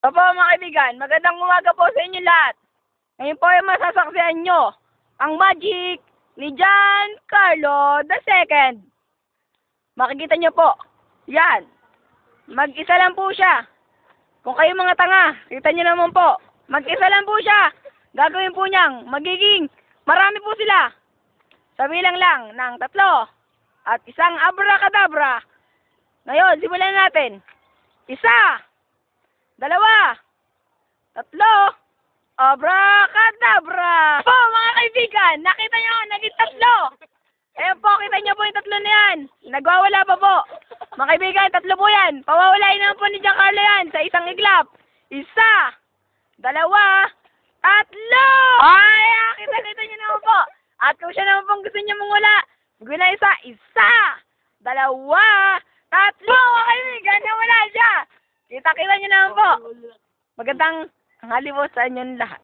Opo mga kaibigan, magandang umaga po sa inyo lahat. Ngayon po ay masasaksihan nyo ang magic ni Giancarlo II. Makikita nyo po, yan, mag-isa lang po siya. Kung kayo mga tanga, kita nyo naman po, mag-isa lang po siya. Gagawin po niyang magiging marami po sila. Sabilang lang ng 3 at isang abracadabra. Ngayon, simulan natin. 1, 2, 3, abracadabra! Po, mga kaibigan, nakita nyo, naging 3. Ayan po, kita nyo po yung 3 na yan. Nagwawala pa po. Mga kaibigan, 3 po yan. Pawawalain naman po ni Giancarlo yan sa isang iglap. 1, 2, 3. Ay, kita nyo naman po. At kung siya naman pong gusto nyo mawala, magwala 1, 2, 3. Mga kaibigan, nawala siya. Kita nyo naman po. Magandang tanghali po sa inyo lahat.